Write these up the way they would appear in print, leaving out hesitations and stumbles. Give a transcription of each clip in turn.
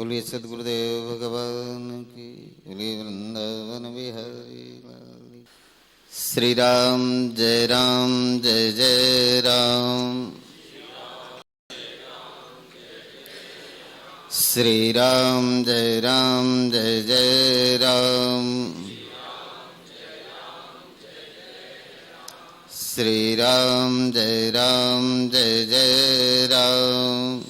बोलिए सदगुरुदेव भगवान की, बोलिए वृंदावन बिहारी लाल। श्री राम जय जय राम। श्री राम जय जय राम। श्री राम जय जय राम।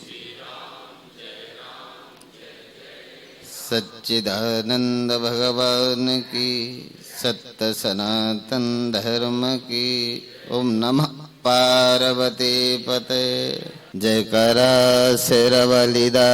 सच्चिदानंद भगवान की, सत्य सनातन धर्म की। ओम नमः पार्वती पते। जयकारा शेरवालीदा।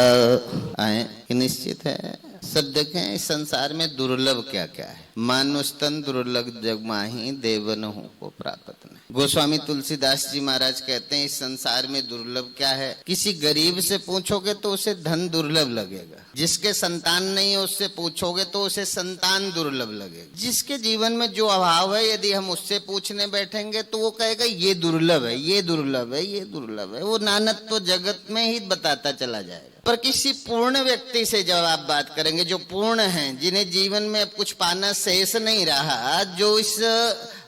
आए कि निश्चित है सब देखें इस संसार में दुर्लभ क्या क्या है। मानुष तन दुर्लभ जग माही, देवनहु को प्राप्त नहीं। गोस्वामी तुलसीदास जी महाराज कहते हैं इस संसार में दुर्लभ क्या है। किसी गरीब से पूछोगे तो उसे धन दुर्लभ लगेगा, जिसके संतान नहीं है उससे पूछोगे तो उसे संतान दुर्लभ लगेगा। जिसके जीवन में जो अभाव है यदि हम उससे पूछने बैठेंगे तो वो कहेगा ये दुर्लभ है, ये दुर्लभ है, ये दुर्लभ है। वो नानक तो जगत में ही बताता चला जाएगा। पर किसी पूर्ण व्यक्ति से जब आप बात करेंगे, जो पूर्ण हैं, जिन्हें जीवन में अब कुछ पाना शेष नहीं रहा, जो इस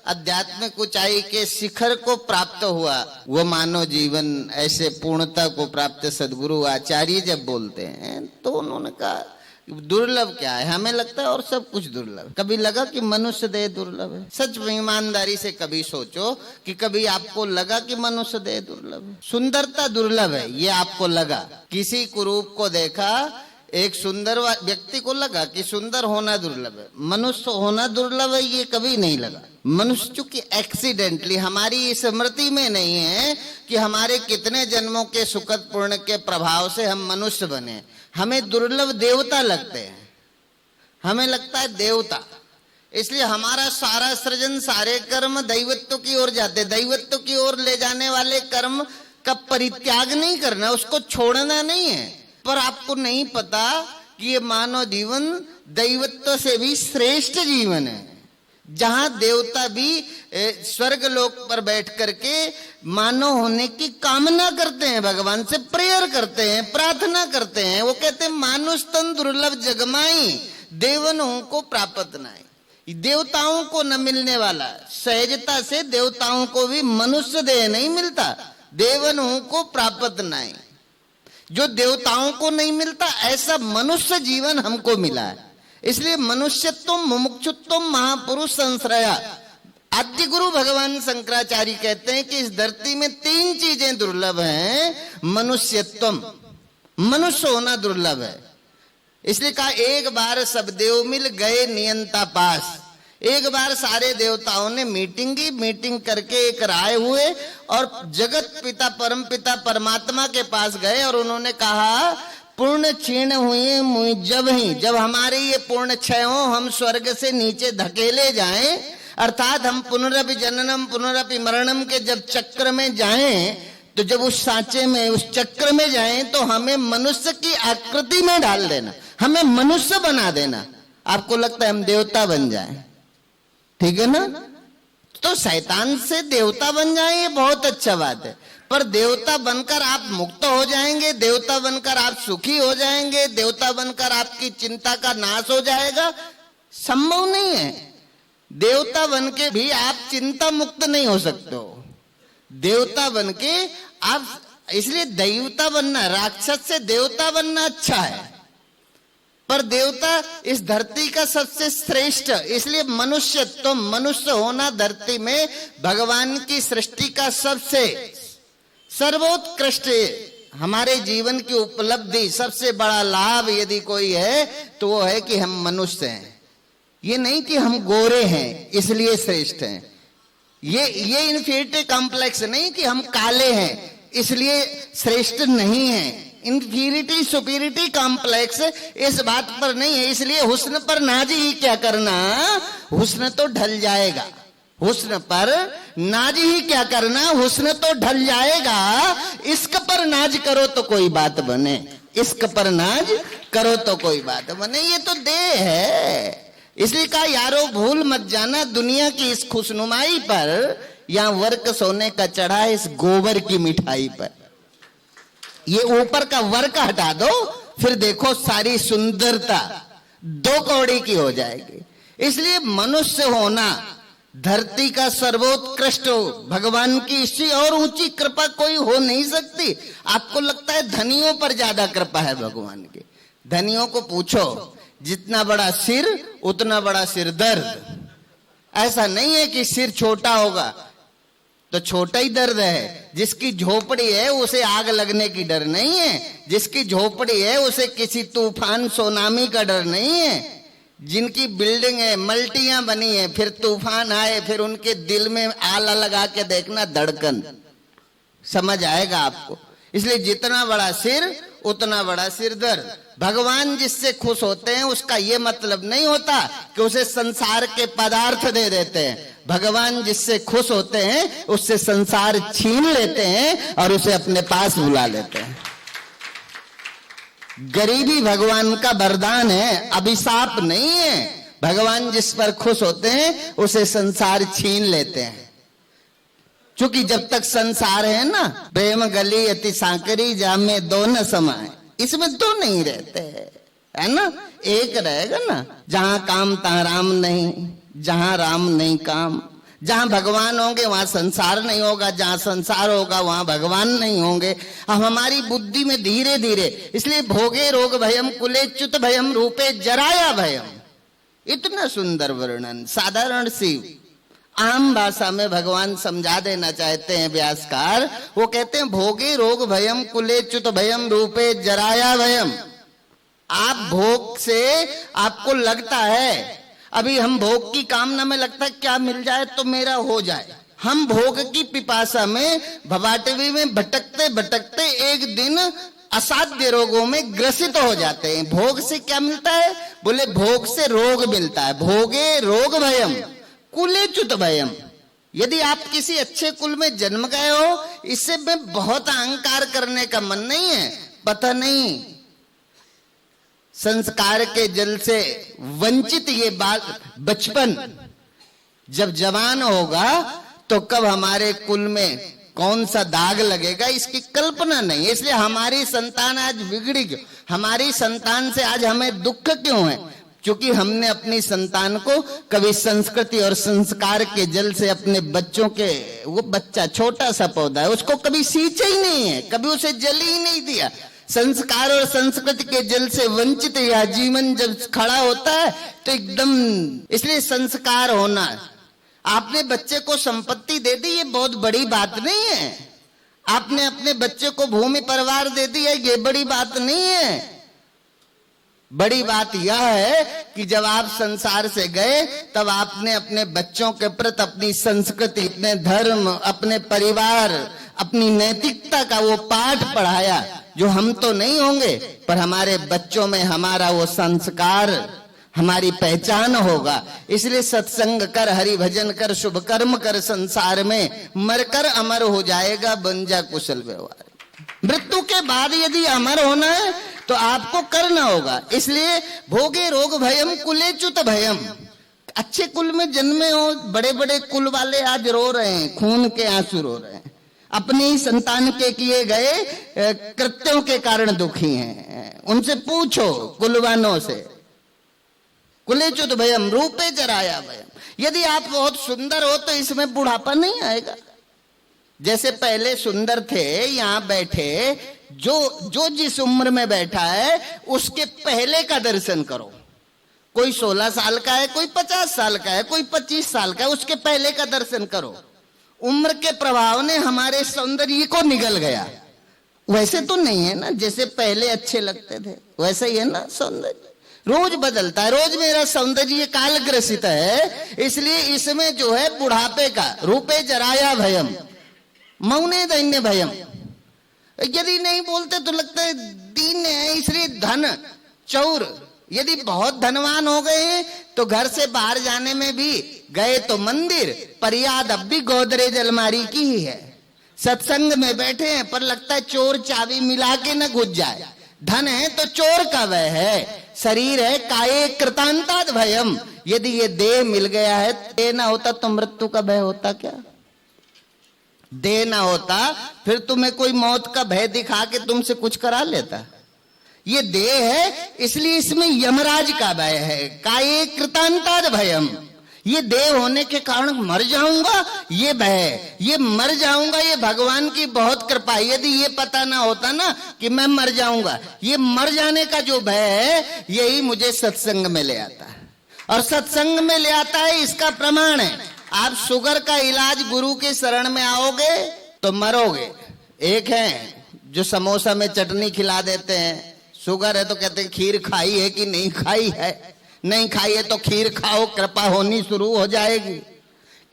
आध्यात्मिक ऊंचाई के शिखर को प्राप्त हुआ, वो मानव जीवन ऐसे पूर्णता को प्राप्त सदगुरु आचार्य जब बोलते हैं तो उन्होंने कहा दुर्लभ क्या है। हमें लगता है और सब कुछ दुर्लभ। कभी लगा कि मनुष्य देह दुर्लभ है? सच में ईमानदारी से कभी सोचो कि कभी आपको लगा कि मनुष्य देह दुर्लभ है? सुंदरता दुर्लभ है ये आपको लगा? किसी कुरूप को देखा, एक सुंदर व्यक्ति को लगा कि सुंदर होना दुर्लभ है। मनुष्य होना दुर्लभ है ये कभी नहीं लगा। मनुष्य चूंकि एक्सीडेंटली, हमारी स्मृति में नहीं है कि हमारे कितने जन्मों के सुकृत पुण्य के प्रभाव से हम मनुष्य बने। हमें दुर्लभ देवता लगते हैं, हमें लगता है देवता। इसलिए हमारा सारा सृजन, सारे कर्म दैवत्व की ओर जाते। दैवत्व की ओर ले जाने वाले कर्म का परित्याग नहीं करना, उसको छोड़ना नहीं है। पर आपको नहीं पता कि ये मानव जीवन दैवत्व से भी श्रेष्ठ जीवन है, जहां देवता भी स्वर्ग लोक पर बैठ करके मानव होने की कामना करते हैं, भगवान से प्रेयर करते हैं, प्रार्थना करते हैं। वो कहते हैं मानुष तन दुर्लभ जगमाई, देवनों को प्राप्त नाई। देवताओं को न मिलने वाला, सहजता से देवताओं को भी मनुष्य देह नहीं मिलता। देवनों को प्राप्त नाई, जो देवताओं को नहीं मिलता ऐसा मनुष्य जीवन हमको मिला है। इसलिए मनुष्यत्व मुमुक्षुत्व महापुरुष संश्रया। आद्य गुरु भगवान शंकराचार्य कहते हैं कि इस धरती में 3 चीजें दुर्लभ हैं। मनुष्यत्व, मनुष्य होना दुर्लभ है। इसलिए कहा एक बार सब देव मिल गए नियंता पास। एक बार सारे देवताओं ने मीटिंग की, मीटिंग करके एक राय हुए और जगत पिता परम पिता परमात्मा के पास गए और उन्होंने कहा पूर्ण क्षीण हुए जब हमारे ये पूर्ण क्षय हो, हम स्वर्ग से नीचे धकेले जाएं, अर्थात हम पुनरपि जननम पुनरपि मरणम के जब चक्र में जाएं, तो जब उस सांचे में, उस चक्र में जाएं तो हमें मनुष्य की आकृति में डाल देना, हमें मनुष्य बना देना। आपको लगता है हम देवता बन जाएं, ठीक है ना? तो शैतान से देवता बन जाए ये बहुत अच्छा बात है। पर देवता बनकर आप मुक्त हो जाएंगे, देवता बनकर आप सुखी हो जाएंगे, देवता बनकर आपकी चिंता का नाश हो जाएगा, संभव नहीं है। देवता बनके भी आप चिंता मुक्त नहीं हो सकते हो। देवता बनके आप, इसलिए देवता बनना, राक्षस से देवता बनना अच्छा है, पर देवता इस धरती का सबसे श्रेष्ठ। इसलिए मनुष्यत्व, मनुष्य होना धरती में भगवान की सृष्टि का सबसे सर्वोत्कृष्ट, हमारे जीवन की उपलब्धि, सबसे बड़ा लाभ यदि कोई है तो वो है कि हम मनुष्य हैं। ये नहीं कि हम गोरे हैं इसलिए श्रेष्ठ हैं, ये इन्फीरिटी कॉम्प्लेक्स नहीं कि हम काले हैं इसलिए श्रेष्ठ नहीं है। इंफीरिटी सुपीरिटी कॉम्प्लेक्स इस बात पर नहीं है। इसलिए हुस्न पर नाज ही क्या करना, हुस्न तो ढल जाएगा। हुस्न पर नाज ही क्या करना, हुस्न तो ढल जाएगा। इश्क पर नाज करो तो कोई बात बने, इश्क पर नाज करो तो कोई बात बने। ये तो देह है। इसलिए कहा यारो भूल मत जाना दुनिया की इस खुशनुमाई पर, यहाँ वर्क सोने का चढ़ा है इस गोबर की मिठाई पर। ये ऊपर का वर्क हटा दो, फिर देखो सारी सुंदरता 2 कौड़ी की हो जाएगी। इसलिए मनुष्य होना धरती का सर्वोत्कृष्ट हो, भगवान की इससे और ऊंची कृपा कोई हो नहीं सकती। आपको लगता है धनियों पर ज्यादा कृपा है भगवान की? धनियों को पूछो, जितना बड़ा सिर उतना बड़ा सिर दर्द। ऐसा नहीं है कि सिर छोटा होगा तो छोटा ही दर्द है। जिसकी झोपड़ी है उसे आग लगने की डर नहीं है, जिसकी झोपड़ी है उसे किसी तूफान सुनामी का डर नहीं है। जिनकी बिल्डिंग है, मल्टियां बनी है, फिर तूफान आए, फिर उनके दिल में आला लगा के देखना धड़कन, समझ आएगा आपको। इसलिए जितना बड़ा सिर उतना बड़ा सिर दर्द। भगवान जिससे खुश होते हैं उसका यह मतलब नहीं होता कि उसे संसार के पदार्थ दे देते हैं। भगवान जिससे खुश होते हैं उससे संसार छीन लेते हैं और उसे अपने पास बुला लेते हैं। गरीबी भगवान का वरदान है, अभिशाप नहीं है। भगवान जिस पर खुश होते हैं उसे संसार छीन लेते हैं। क्योंकि जब तक संसार है ना, प्रेम गली अति सांकरी जामे दो न समाए, इसमें 2 नहीं रहते है ना, एक रहेगा ना। जहां काम तहां राम नहीं, जहां राम नहीं काम। जहां भगवान होंगे वहां संसार नहीं होगा, जहां संसार होगा वहां भगवान नहीं होंगे। अब हमारी बुद्धि में धीरे धीरे, इसलिए भोगे रोग भयम कुले च्युत भयम रूपे जराया भयम, इतना सुंदर वर्णन साधारण सी आम भाषा में भगवान समझा देना चाहते हैं व्यासकार। वो कहते हैं भोगे रोग भयम कुले च्युत भयम रूपे जराया भयम। आप भोग से आपको लगता है, अभी हम भोग की कामना में लगता है क्या मिल जाए तो मेरा हो जाए। हम भोग की पिपासा में भवाटवी में भटकते भटकते एक दिन असाध्य रोगों में ग्रसित हो जाते हैं। भोग से क्या मिलता है? बोले भोग से रोग मिलता है। भोगे रोग भयम कुले च्युत भयम। यदि आप किसी अच्छे कुल में जन्म गए हो, इससे में बहुत अहंकार करने का मन नहीं है। पता नहीं संस्कार के जल से वंचित ये बात बचपन जब जवान होगा तो कब हमारे कुल में कौन सा दाग लगेगा इसकी कल्पना नहीं। इसलिए हमारी संतान आज बिगड़ी क्यों? हमारी संतान से आज हमें दुख क्यों है? क्योंकि हमने अपनी संतान को कभी संस्कृति और संस्कार के जल से अपने बच्चों के, वो बच्चा छोटा सा पौधा है, उसको कभी सींचा ही नहीं है, कभी उसे जल ही नहीं दिया। संस्कार और संस्कृति के जल से वंचित यह जीवन जब खड़ा होता है तो एकदम, इसलिए संस्कार होना। आपने बच्चे को संपत्ति दे दी, ये बहुत बड़ी बात नहीं है। आपने अपने बच्चे को भूमि परिवार दे दी है, ये बड़ी बात नहीं है। बड़ी बात यह है कि जब आप संसार से गए तब आपने अपने बच्चों के प्रति अपनी संस्कृति, अपने धर्म, अपने परिवार, अपनी नैतिकता का वो पाठ पढ़ाया जो हम तो नहीं होंगे पर हमारे बच्चों में हमारा वो संस्कार, हमारी पहचान होगा। इसलिए सत्संग कर, हरि भजन कर, शुभ कर्म कर, संसार में मरकर अमर हो जाएगा, बन जा कुशल व्यवहार। मृत्यु के बाद यदि अमर होना है तो आपको करना होगा। इसलिए भोगे रोग भयम कुले च्युत भयम। अच्छे कुल में जन्मे हो, बड़े बड़े कुल वाले आज रो रहे हैं, खून के आंसू रो रहे हैं, अपनी ही संतान के किए गए कृत्यों के कारण दुखी हैं। उनसे पूछो कुलवानों से, कुले च्युत भयम रूपे जराया भयम। यदि आप बहुत सुंदर हो तो इसमें बुढ़ापा नहीं आएगा। जैसे पहले सुंदर थे, यहाँ बैठे, जो जिस उम्र में बैठा है उसके पहले का दर्शन करो। कोई 16 साल का है, कोई 50 साल का है, कोई 25 साल का है, उसके पहले का दर्शन करो। उम्र के प्रभाव ने हमारे सौंदर्य को निगल गया। वैसे तो नहीं है ना, जैसे पहले अच्छे लगते थे वैसे ही है ना सौंदर्य। रोज बदलता है, रोज मेरा सौंदर्य काल ग्रसित है। इसलिए इसमें जो है बुढ़ापे का रूपे जराया भयम, मौने दैन्य भयम। यदि नहीं बोलते तो लगता है दीन है। इसलिए धन चौर, यदि बहुत धनवान हो गए हैं तो घर से बाहर जाने में भी गए तो मंदिर, पर याद अब भी गोदरेज अलमारी की ही है। सत्संग में बैठे हैं पर लगता है चोर चाबी मिला के न घुस जाए। धन है तो चोर का वह है, शरीर है काये कृतांताद भयम। यदि ये देह मिल गया है, देह ना होता तो मृत्यु का भय होता क्या? देह ना होता फिर तुम्हें कोई मौत का भय दिखा के तुमसे कुछ करा लेता? ये देह है इसलिए इसमें यमराज का भय है। काये कृतांताद भयम, ये देह होने के कारण मर जाऊंगा ये भय, ये मर जाऊंगा ये भगवान की बहुत कृपा। यदि ये पता ना होता ना कि मैं मर जाऊंगा, ये मर जाने का जो भय है यही मुझे सत्संग में ले आता है। और सत्संग में ले आता है इसका प्रमाण है, आप शुगर का इलाज गुरु के शरण में आओगे तो मरोगे। एक है जो समोसा में चटनी खिला देते हैं, शुगर है तो कहते हैं खीर खाई है कि नहीं खाई है, नहीं खाई है तो खीर खाओ कृपा होनी शुरू हो जाएगी।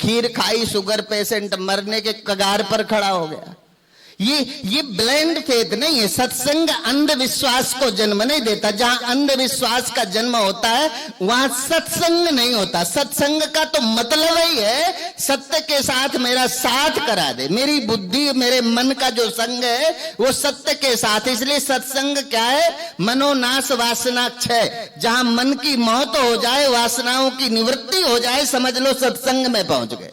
खीर खाई, शुगर पेशेंट मरने के कगार पर खड़ा हो गया। ये ब्लाइंड फेथ नहीं है। सत्संग अंधविश्वास को जन्म नहीं देता। जहां अंधविश्वास का जन्म होता है वहां सत्संग नहीं होता। सत्संग का तो मतलब ही है सत्य के साथ मेरा साथ करा दे। मेरी बुद्धि मेरे मन का जो संग है वो सत्य के साथ। इसलिए सत्संग क्या है? मनोनाश वासना क्षय। जहां मन की मौत हो जाए, वासनाओं की निवृत्ति हो जाए, समझ लो सत्संग में पहुंच गए।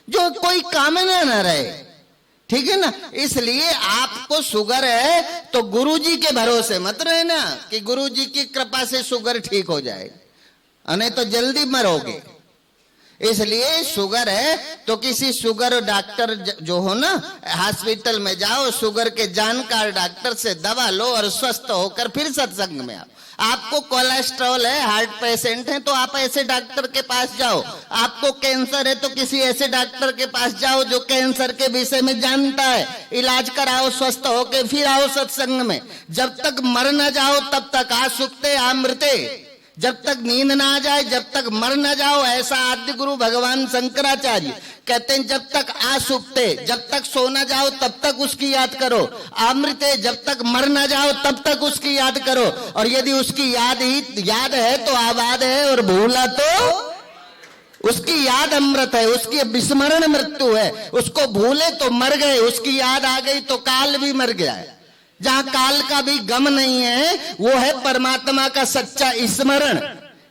जो कोई कामना न रहे, ठीक है ना। इसलिए आपको शुगर है तो गुरुजी के भरोसे मत रहना कि गुरुजी की कृपा से शुगर ठीक हो जाएगी, नहीं तो जल्दी मरोगे। इसलिए शुगर है तो किसी शुगर डॉक्टर जो हो ना, हॉस्पिटल में जाओ, शुगर के जानकार डॉक्टर से दवा लो और स्वस्थ होकर फिर सत्संग में आओ। आपको कोलेस्ट्रॉल है, हार्ट पेशेंट है तो आप ऐसे डॉक्टर के पास जाओ। आपको कैंसर है तो किसी ऐसे डॉक्टर के पास जाओ जो कैंसर के विषय में जानता है। इलाज कराओ, स्वस्थ होके फिर आओ सत्संग में। जब तक मर न जाओ तब तक आसुक्ते आमृते, जब तक नींद ना आ जाए, जब तक मर न जाओ। ऐसा आद्य गुरु भगवान शंकराचार्य कहते हैं, जब तक आसुक्ते, जब तक सो ना जाओ तब तक उसकी याद करो। अमृते, जब तक मर ना जाओ तब तक उसकी याद करो। और यदि उसकी याद है तो आबाद है, और भूला तो उसकी याद अमृत है। उसकी विस्मरण मृत्यु है। उसको भूले तो मर गए, उसकी याद आ गई तो काल भी मर गया है। जहां काल का भी गम नहीं है वो है परमात्मा का सच्चा स्मरण।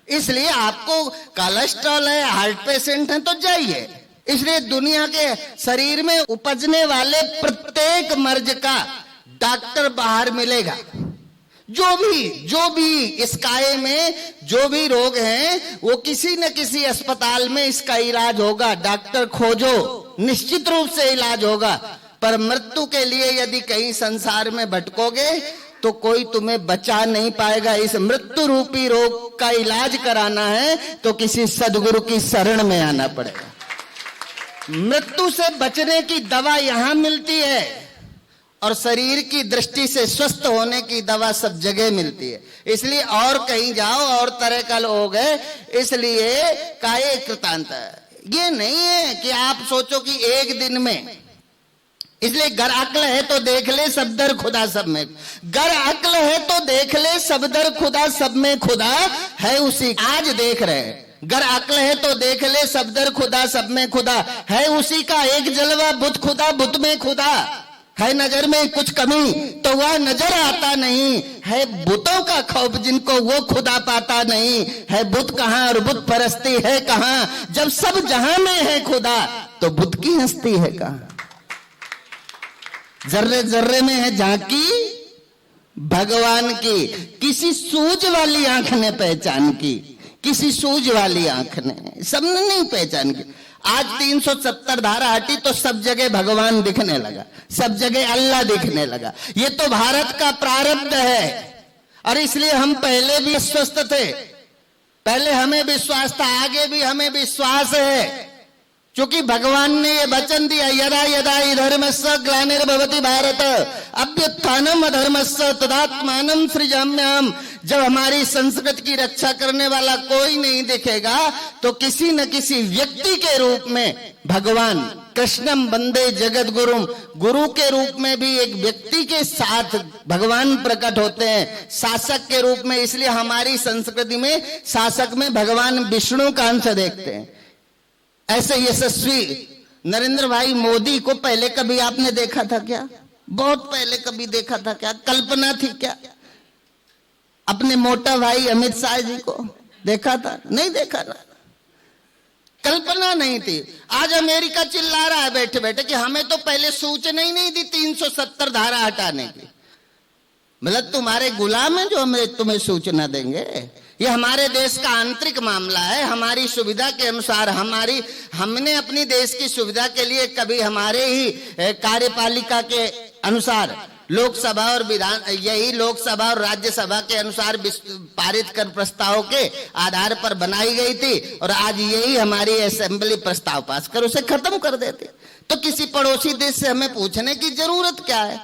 इसलिए आपको कोलेस्ट्रॉल है, हार्ट पेशेंट है तो जाइए। इसलिए दुनिया के शरीर में उपजने वाले प्रत्येक मर्ज का डॉक्टर बाहर मिलेगा। जो भी इस काये में जो भी रोग हैं वो किसी न किसी अस्पताल में इसका इलाज होगा। डॉक्टर खोजो, निश्चित रूप से इलाज होगा। पर मृत्यु के लिए यदि कहीं संसार में भटकोगे तो कोई तुम्हें बचा नहीं पाएगा। इस मृत्यु रूपी रोग का इलाज कराना है तो किसी सदगुरु की शरण में आना पड़ेगा। मृत्यु से बचने की दवा यहां मिलती है और शरीर की दृष्टि से स्वस्थ होने की दवा सब जगह मिलती है। इसलिए और कहीं जाओ और तरह का लोग है, इसलिए काये कृतांत। ये नहीं है कि आप सोचो कि एक दिन में, इसलिए गर अक्ल है तो देख ले सब दर खुदा सब में। गर अक्ल है तो देख ले सब दर खुदा सब में खुदा है उसी। आज देख रहे हैं, गर अक्ल है तो देख ले सब दर खुदा सब में खुदा है उसी का। एक जलवा बुत खुदा बुत में खुदा है। नजर में कुछ कमी तो वह नजर आता नहीं है। बुतों का खौफ जिनको वो खुदा पाता नहीं है। बुत कहां और बुत परस्ती है कहां? जब सब जहां में है खुदा तो बुत की हस्ती है कहां? जर्रे जर्रे में है झांकी भगवान की। किसी सूझ वाली आंख ने पहचान की, किसी सूझ वाली आंख ने, सबने नहीं पहचान की। आज 370 धारा हटी तो सब जगह भगवान दिखने लगा, सब जगह अल्लाह दिखने लगा। ये तो भारत का प्रारब्ध है। और इसलिए हम पहले भी स्वस्थ थे, पहले हमें विश्वास था, आगे भी हमें विश्वास है। क्योंकि भगवान ने ये वचन दिया, यदा यदा हि धर्मस्य ग्लानिर्भवति भारत अभ्युत्थानम् अधर्मस्य तदात्मानं सृजाम्यहम्। जब हमारी संस्कृति की रक्षा करने वाला कोई नहीं दिखेगा तो किसी न किसी व्यक्ति के रूप में भगवान कृष्णम वंदे जगत गुरुम, गुरु के रूप में भी एक व्यक्ति के साथ भगवान प्रकट होते हैं, शासक के रूप में। इसलिए हमारी संस्कृति में शासक में भगवान विष्णु का अंश देखते हैं। ऐसे यशस्वी नरेंद्र भाई मोदी को पहले कभी आपने देखा था क्या? बहुत पहले कभी देखा था क्या? कल्पना थी क्या? अपने मोटा भाई अमित शाह जी को देखा था? नहीं देखा ना, कल्पना नहीं थी। आज अमेरिका चिल्ला रहा है बैठे बैठे कि हमें तो पहले सूचना ही नहीं दी 370 धारा हटाने की। मतलब तुम्हारे गुलाम हैं जो हमें तुम्हें सूचना देंगे? ये हमारे देश का आंतरिक मामला है। हमारी सुविधा के अनुसार हमने अपनी देश की सुविधा के लिए कभी हमारे ही कार्यपालिका के अनुसार लोकसभा और लोकसभा और राज्यसभा के अनुसार पारित कर प्रस्ताव के आधार पर बनाई गई थी, और आज यही हमारी असेंबली प्रस्ताव पास कर उसे खत्म कर देती। तो किसी पड़ोसी देश से हमें पूछने की जरूरत क्या है?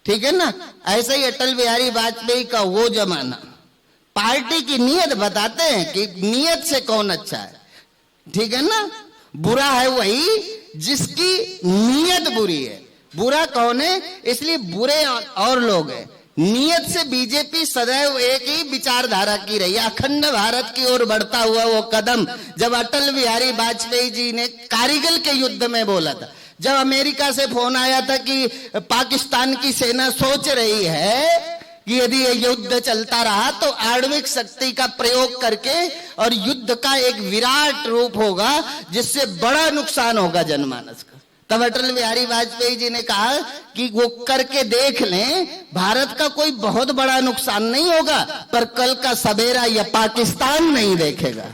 ठीक है ना। ऐसे ही अटल बिहारी वाजपेयी का वो जमाना, पार्टी की नीयत बताते हैं कि नीयत से कौन अच्छा है। ठीक है ना। बुरा है वही जिसकी नीयत बुरी है। बुरा कौन है? इसलिए बुरे और लोग हैं। नीयत से बीजेपी सदैव एक ही विचारधारा की रही है, अखंड भारत की ओर बढ़ता हुआ वो कदम जब अटल बिहारी वाजपेयी जी ने कारगिल के युद्ध में बोला था, जब अमेरिका से फोन आया था कि पाकिस्तान की सेना सोच रही है कि यदि ये युद्ध चलता रहा तो आणविक शक्ति का प्रयोग करके और युद्ध का एक विराट रूप होगा जिससे बड़ा नुकसान होगा जनमानस का, तब अटल बिहारी वाजपेयी जी ने कहा कि वो करके देख लें, भारत का कोई बहुत बड़ा नुकसान नहीं होगा, पर कल का सवेरा यह पाकिस्तान नहीं देखेगा।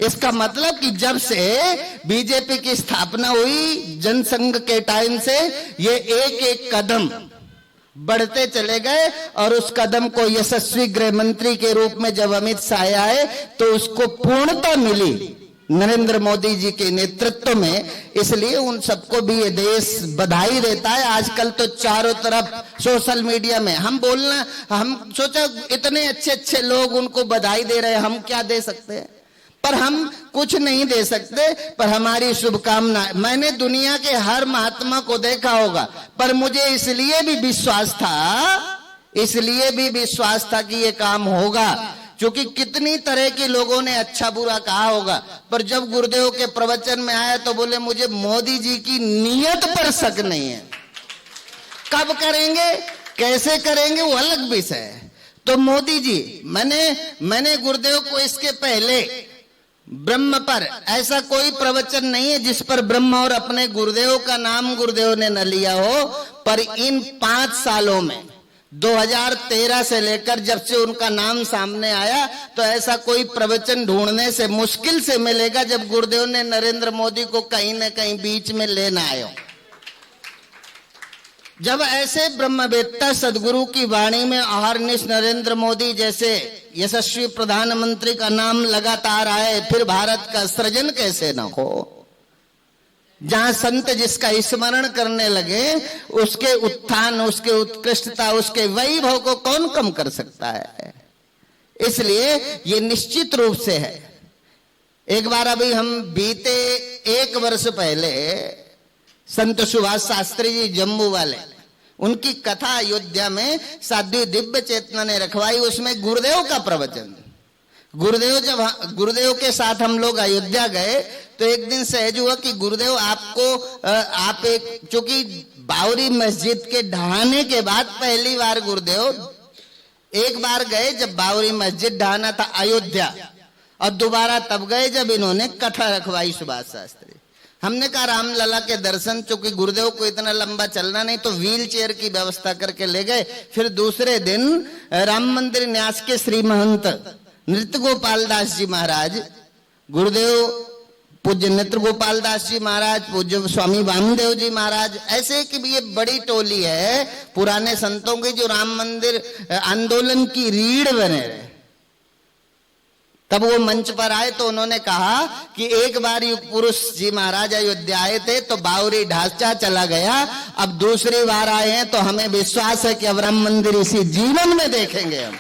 इसका मतलब कि जब से बीजेपी की स्थापना हुई जनसंघ के टाइम से ये एक एक कदम बढ़ते चले गए, और उस कदम को यशस्वी गृह मंत्री के रूप में जब अमित शाह आए तो उसको पूर्णता मिली नरेंद्र मोदी जी के नेतृत्व में। इसलिए उन सबको भी ये देश बधाई देता है। आजकल तो चारों तरफ सोशल मीडिया में हम सोचा इतने अच्छे अच्छे लोग उनको बधाई दे रहे हैं, हम क्या दे सकते हैं? पर हम कुछ नहीं दे सकते, पर हमारी शुभकामनाएं। मैंने दुनिया के हर महात्मा को देखा होगा, पर मुझे इसलिए भी विश्वास था कि ये काम होगा, क्योंकि कितनी तरह के लोगों ने अच्छा बुरा कहा होगा, पर जब गुरुदेव के प्रवचन में आया तो बोले मुझे मोदी जी की नीयत पर शक नहीं है। कब करेंगे, कैसे करेंगे, वो अलग विषय है। तो मोदी जी, मैंने गुरुदेव को इसके पहले ब्रह्म पर ऐसा कोई प्रवचन नहीं है जिस पर ब्रह्म और अपने गुरुदेव का नाम गुरुदेव ने न लिया हो, पर इन 5 सालों में 2013 से लेकर जब से उनका नाम सामने आया तो ऐसा कोई प्रवचन ढूंढने से मुश्किल से मिलेगा जब गुरुदेव ने नरेंद्र मोदी को कहीं न कहीं बीच में लेना आए। जब ऐसे ब्रह्मवेत्ता सदगुरु की वाणी में अहरनिश नरेंद्र मोदी जैसे यशस्वी प्रधानमंत्री का नाम लगातार आए, फिर भारत का सृजन कैसे न हो? जहां संत जिसका स्मरण करने लगे उसके उत्थान, उसके उत्कृष्टता, उसके वैभव को कौन कम कर सकता है? इसलिए ये निश्चित रूप से है। एक बार अभी हम बीते 1 वर्ष पहले संत सुभाष शास्त्री जी जम्मू वाले, उनकी कथा अयोध्या में साध्वी दिव्य चेतना ने रखवाई, उसमें गुरुदेव का प्रवचन। गुरुदेव के साथ हम लोग अयोध्या गए तो एक दिन सहज हुआ कि गुरुदेव आप एक, चूंकि बावरी मस्जिद के ढहाने के बाद पहली बार गुरुदेव एक बार गए जब बावरी मस्जिद ढहाना था अयोध्या, और दोबारा तब गए जब इन्होंने कथा रखवाई सुभाष शास्त्री। हमने कहा रामलला के दर्शन, चूंकि गुरुदेव को इतना लंबा चलना नहीं तो व्हील चेयर की व्यवस्था करके ले गए। फिर दूसरे दिन राम मंदिर न्यास के श्री महंत नृत्य गोपाल दास जी महाराज, गुरुदेव पूज्य नृत्य गोपाल दास जी महाराज, पूज्य स्वामी वामदेव जी महाराज, ऐसे कि ये बड़ी टोली है पुराने संतों की जो राम मंदिर आंदोलन की रीढ़ बने रहे। तब वो मंच पर आए तो उन्होंने कहा कि एक बार युग पुरुष जी महाराज अयोध्या आए थे तो बावरी ढांचा चला गया, अब दूसरी बार आए हैं तो हमें विश्वास है कि अब राम मंदिर इसी जीवन में देखेंगे हम।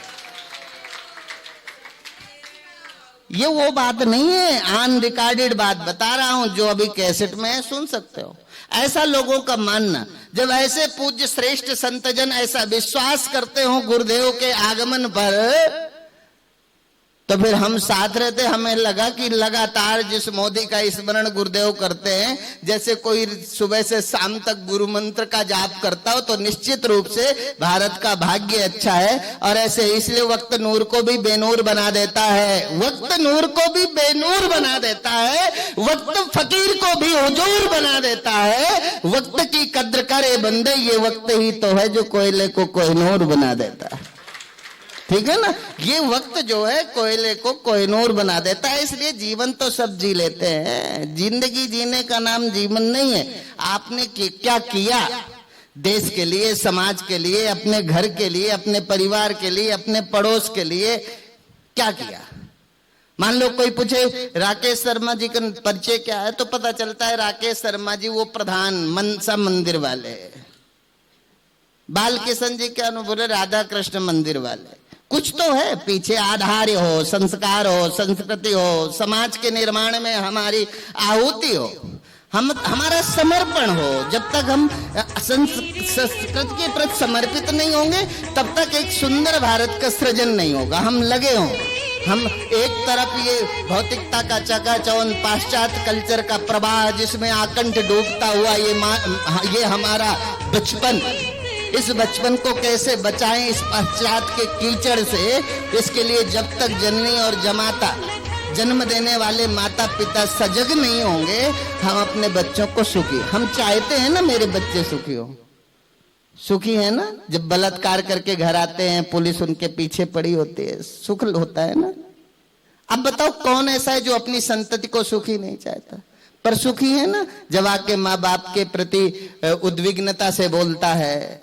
ये वो बात नहीं है, अन रिकॉर्डेड बात बता रहा हूं जो अभी कैसेट में है, सुन सकते हो। ऐसा लोगों का मानना, जब ऐसे पूज्य श्रेष्ठ संतजन ऐसा विश्वास करते हो गुरुदेव के आगमन पर, तो फिर हम साथ रहते, हमें लगा कि लगातार जिस मोदी का स्मरण गुरुदेव करते हैं, जैसे कोई सुबह से शाम तक गुरु मंत्र का जाप करता हो, तो निश्चित रूप से भारत का भाग्य अच्छा है। और ऐसे इसलिए वक्त नूर को भी बेनूर बना देता है, वक्त नूर को भी बेनूर बना देता है, वक्त फकीर को भी हुजूर बना देता है। वक्त की कद्र करे बंदे, ये वक्त ही तो है जो कोयले को कोहिनूर बना देता है। ठीक है ना, ये वक्त जो है कोयले को कोहिनूर बना देता है। इसलिए जीवन तो सब जी लेते हैं, जिंदगी जीने का नाम जीवन नहीं है। आपने क्या किया देश के लिए, समाज के लिए, अपने घर के लिए, अपने परिवार के लिए, अपने पड़ोस के लिए क्या किया? मान लो कोई पूछे राकेश शर्मा जी का परिचय क्या है, तो पता चलता है राकेश शर्मा जी वो प्रधान मनसा मंदिर वाले, बाल किशन जी क्या बोले राधा कृष्ण मंदिर वाले। कुछ तो है पीछे, आधार हो, संस्कार हो, संस्कृति हो, समाज के निर्माण में हमारी आहुति हो, हमारा समर्पण हो। जब तक हम संस्कृत के प्रति समर्पित नहीं होंगे, तब तक एक सुंदर भारत का सृजन नहीं होगा। हम लगे हों, हम एक तरफ ये भौतिकता का चकाचौंध, पाश्चात्य कल्चर का प्रवाह जिसमें आकंठ डूबता हुआ ये हमारा बचपन, इस बचपन को कैसे बचाएं इस पाश्चात्य के कीचड़ से। इसके लिए जब तक जननी और जमाता, जन्म देने वाले माता पिता सजग नहीं होंगे, हम अपने बच्चों को सुखी, हम चाहते हैं ना मेरे बच्चे सुखी हो, सुखी है ना। जब बलात्कार करके घर आते हैं, पुलिस उनके पीछे पड़ी होती है, सुख होता है ना। अब बताओ कौन ऐसा है जो अपनी संतति को सुखी नहीं चाहता? पर सुखी है ना जब आके माँ बाप के प्रति उद्विग्नता से बोलता है।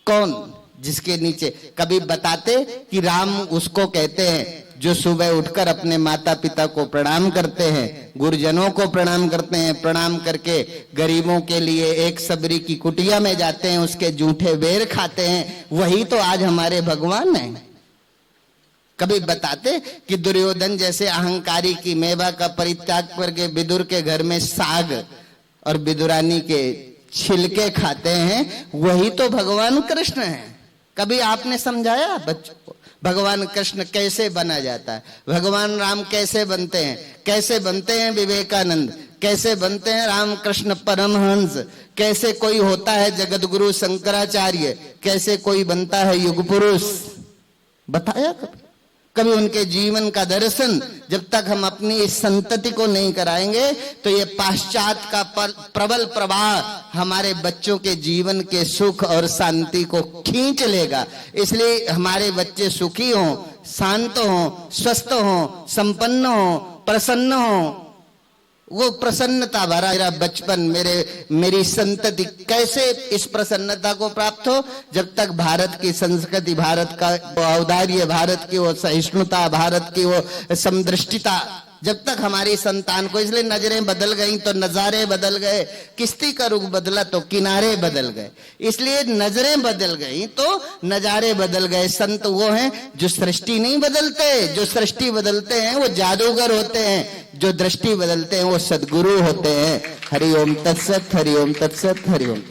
कौन? जिसके नीचे कभी बताते कि राम उसको कहते हैं जो सुबह उठकर अपने माता पिता को प्रणाम करते हैं, गुरुजनों को प्रणाम करते हैं, प्रणाम करके गरीबों के लिए एक सबरी की कुटिया में जाते हैं, उसके जूठे बेर खाते हैं। वही तो आज हमारे भगवान हैं। कभी बताते कि दुर्योधन जैसे अहंकारी की मेवा का परित्याग करके विदुर के घर में साग और विदुरानी के छिलके खाते हैं, वही तो भगवान कृष्ण हैं। कभी आपने समझाया बच्चों को भगवान कृष्ण कैसे बना जाता है? भगवान राम कैसे बनते हैं? कैसे बनते हैं विवेकानंद? कैसे बनते हैं रामकृष्ण परमहंस? कैसे कोई होता है जगत गुरु शंकराचार्य? कैसे कोई बनता है युग पुरुष? बताया कभी? कभी उनके जीवन का दर्शन जब तक हम अपनी इस संतति को नहीं कराएंगे, तो ये पाश्चात्य का प्रबल प्रवाह हमारे बच्चों के जीवन के सुख और शांति को खींच लेगा। इसलिए हमारे बच्चे सुखी हों, शांत हों, स्वस्थ हों, संपन्न हों, प्रसन्न हों। वो प्रसन्नता भरा मेरा बचपन, मेरी संतति कैसे इस प्रसन्नता को प्राप्त हो? जब तक भारत की संस्कृति, भारत का औदार्य, भारत की वो सहिष्णुता, भारत की वो समदृष्टिता, जब तक हमारी संतान को। इसलिए नजरें बदल गई तो नजारे बदल गए, किश्ती का रुख बदला तो किनारे बदल गए। इसलिए नजरें बदल गई तो नजारे बदल गए। संत वो हैं जो सृष्टि नहीं बदलते, जो सृष्टि बदलते हैं वो जादूगर होते हैं, जो दृष्टि बदलते हैं वो सद्गुरु होते हैं। हरि ओम तत्सत, हरि ओम तत्सत, हरि ओम।